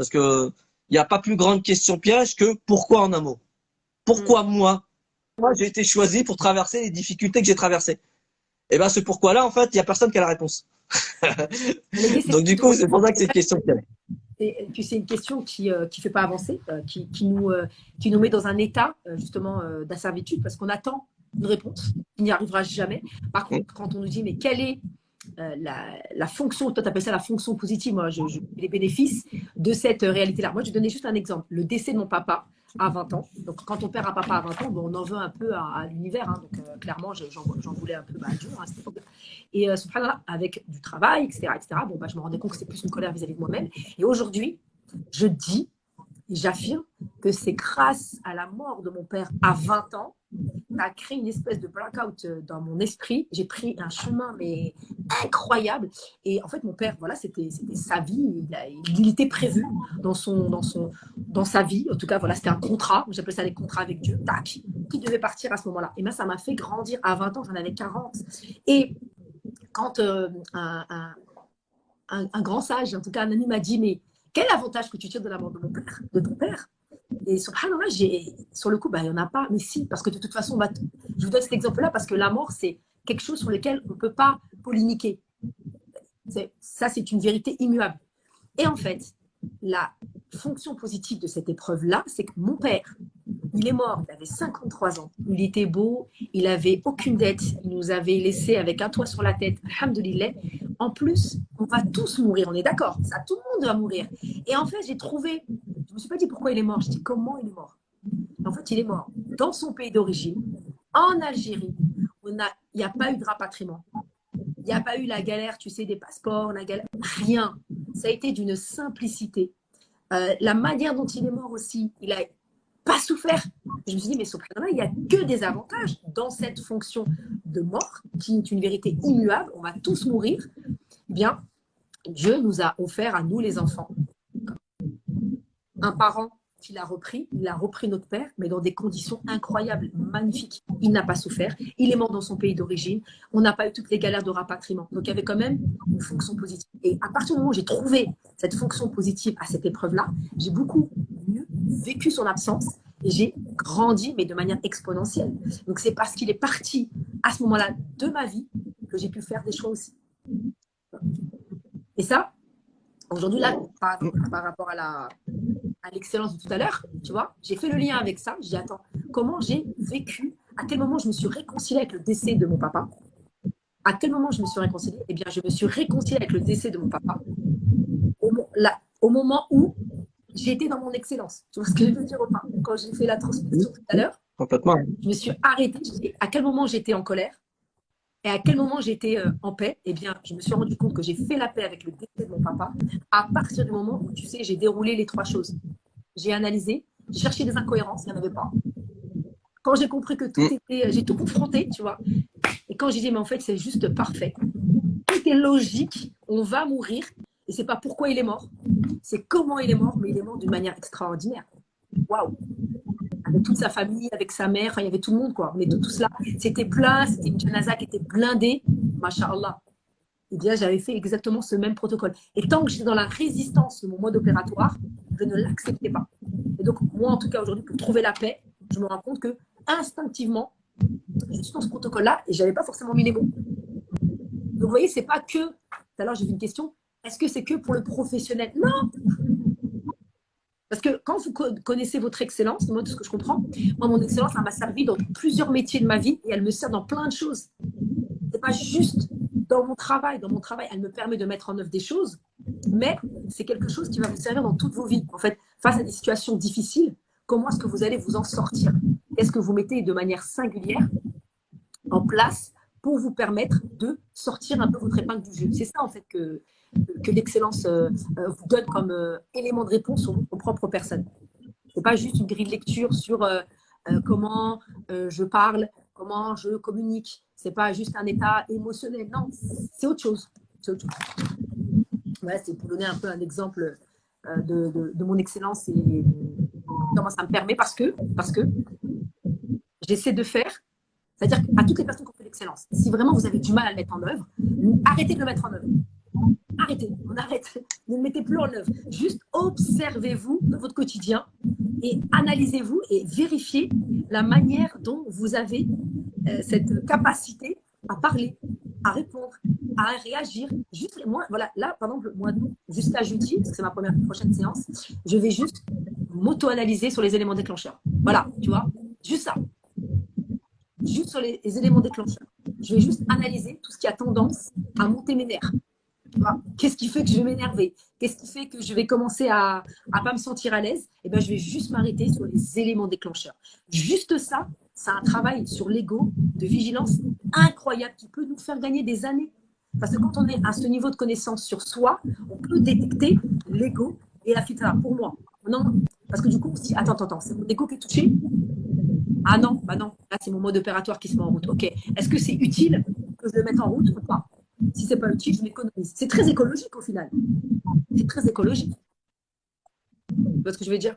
Parce que il n'y a pas plus grande question piège que pourquoi en un mot. Pourquoi moi? Moi, j'ai été choisi pour traverser les difficultés que j'ai traversées. Et ben, ce pourquoi-là, en fait, il n'y a personne qui a la réponse. Donc, du coup, c'est pour ça que c'est une question piège. Et puis c'est une question qui fait pas avancer, qui nous met dans un état justement d'inservitude parce qu'on attend une réponse qui n'y arrivera jamais. Par contre, quand on nous dit mais quelle est la fonction, toi tu appelles ça la fonction positive, moi les bénéfices de cette réalité-là. Moi je vais donner juste un exemple, le décès de mon papa à 20 ans. Donc quand on perd un papa à 20 ans, bon, on en veut un peu à l'univers. Hein. Donc clairement, j'en voulais un peu à Dieu à cette époque-là. Et subhanallah, avec du travail, etc., bon, je me rendais compte que c'était plus une colère vis-à-vis de moi-même. Et aujourd'hui, je dis et j'affirme que c'est grâce à la mort de mon père à 20 ans, ça a créé une espèce de blackout dans mon esprit. J'ai pris un chemin mais incroyable. Et en fait, mon père, voilà, c'était sa vie. Il était prévu dans sa vie. En tout cas, voilà, c'était un contrat. J'appelle ça les contrats avec Dieu. Tac, qui devait partir à ce moment-là. Et bien, ça m'a fait grandir. À 20 ans, j'en avais 40. Et quand un grand sage, en tout cas un ami m'a dit, mais quel avantage que tu tires de la mort de ton père? Et subhanallah, sur le coup, il n'y en a pas, mais si, parce que de toute façon, je vous donne cet exemple-là parce que la mort, c'est quelque chose sur lequel on ne peut pas polémiquer. Ça, c'est une vérité immuable. Et en fait, la fonction positive de cette épreuve-là, c'est que mon père, il est mort, il avait 53 ans, il était beau, il n'avait aucune dette, il nous avait laissé avec un toit sur la tête, alhamdoulilah. En plus, on va tous mourir, on est d'accord, ça, tout le monde va mourir. Et en fait, je me suis pas dit pourquoi il est mort, je dis comment il est mort. En fait, il est mort dans son pays d'origine, en Algérie. Il n'y a pas eu de rapatriement. Il n'y a pas eu la galère, tu sais, des passeports, la galère, rien. Ça a été d'une simplicité. La manière dont il est mort aussi, il n'a pas souffert. Je me suis dit, mais subhanallah, il n'y a que des avantages dans cette fonction de mort, qui est une vérité immuable, on va tous mourir. Eh bien, Dieu nous a offert à nous, les enfants, un parent il a repris notre père, mais dans des conditions incroyables, magnifiques. Il n'a pas souffert, il est mort dans son pays d'origine, on n'a pas eu toutes les galères de rapatriement. Donc il y avait quand même une fonction positive. Et à partir du moment où j'ai trouvé cette fonction positive à cette épreuve-là, j'ai beaucoup mieux vécu son absence et j'ai grandi, mais de manière exponentielle. Donc c'est parce qu'il est parti à ce moment-là de ma vie que j'ai pu faire des choix aussi. Et ça, aujourd'hui, là, par rapport à l'excellence de tout à l'heure, tu vois, j'ai fait le lien avec ça. J'ai dit, attends, comment j'ai vécu, à quel moment je me suis réconciliée avec le décès de mon papa? À quel moment je me suis réconciliée? Eh bien, je me suis réconciliée avec le décès de mon papa au moment où j'étais dans mon excellence. Tu vois ce que je veux dire ou pas? Quand j'ai fait la transmission tout à l'heure, complètement. Je me suis arrêtée. Je dis, à quel moment j'étais en colère et à quel moment j'étais en paix? Eh bien, je me suis rendu compte que j'ai fait la paix avec le décès de mon papa à partir du moment où, tu sais, j'ai déroulé les 3 choses. J'ai analysé, j'ai cherché des incohérences, il n'y en avait pas. Quand j'ai compris que tout était, j'ai tout confronté, tu vois. Et quand j'ai dit, mais en fait, c'est juste parfait. Tout est logique, on va mourir. Et c'est pas pourquoi il est mort, c'est comment il est mort, mais il est mort d'une manière extraordinaire. Waouh! Avec toute sa famille, avec sa mère, enfin, il y avait tout le monde, quoi. Mais tout cela, c'était plein, c'était une janaza qui était blindée, masha'Allah. Eh bien, j'avais fait exactement ce même protocole. Et tant que j'étais dans la résistance de mon mode opératoire, je ne l'acceptais pas. Et donc, moi, en tout cas, aujourd'hui, pour trouver la paix, je me rends compte que instinctivement, je suis dans ce protocole-là et je n'avais pas forcément mis les mots. Donc, vous voyez, c'est pas que. Tout à l'heure, j'ai vu une question. Est-ce que c'est que pour le professionnel? Non! Parce que quand vous connaissez votre excellence, moi, de ce que je comprends, moi, mon excellence, elle m'a servi dans plusieurs métiers de ma vie et elle me sert dans plein de choses. C'est pas juste dans mon travail. Dans mon travail, elle me permet de mettre en œuvre des choses, mais c'est quelque chose qui va vous servir dans toutes vos vies. En fait, face à des situations difficiles, comment est-ce que vous allez vous en sortir? Qu'est-ce que vous mettez de manière singulière en place pour vous permettre de sortir un peu votre épingle du jeu? C'est ça, en fait, que l'excellence vous donne comme élément de réponse aux propres personnes. Ce n'est pas juste une grille de lecture sur comment je parle, comment je communique. Ce n'est pas juste un état émotionnel. Non, c'est autre chose. C'est autre chose. Ouais, c'est pour donner un peu un exemple de mon excellence et comment ça me permet parce que j'essaie de faire, c'est-à-dire à toutes les personnes qui ont fait l'excellence, si vraiment vous avez du mal à le mettre en œuvre, arrêtez de le mettre en œuvre. arrêtez, on arrête. Ne le mettez plus en œuvre. Juste observez-vous dans votre quotidien et analysez-vous et vérifiez la manière dont vous avez cette capacité à parler, à répondre, à réagir. Juste, moi, voilà, là, par exemple, moi, jusqu'à jeudi, parce que c'est ma prochaine séance, je vais juste m'auto-analyser sur les éléments déclencheurs. Voilà, tu vois, juste ça. Juste sur les éléments déclencheurs. Je vais juste analyser tout ce qui a tendance à monter mes nerfs. Qu'est-ce qui fait que je vais m'énerver? Qu'est-ce qui fait que je vais commencer à ne pas me sentir à l'aise? Eh ben, je vais juste m'arrêter sur les éléments déclencheurs. Juste ça, c'est un travail sur l'ego de vigilance incroyable qui peut nous faire gagner des années. Parce que quand on est à ce niveau de connaissance sur soi, on peut détecter l'ego et la fitna. Pour moi, non, parce que du coup, on se dit, attends, c'est mon ego qui est touché? Ah non, bah non, là c'est mon mode opératoire qui se met en route. Ok, est-ce que c'est utile que je le mette en route ou pas? Si c'est pas utile, je m'économise. C'est très écologique au final. C'est très écologique. Tu vois ce que je veux dire?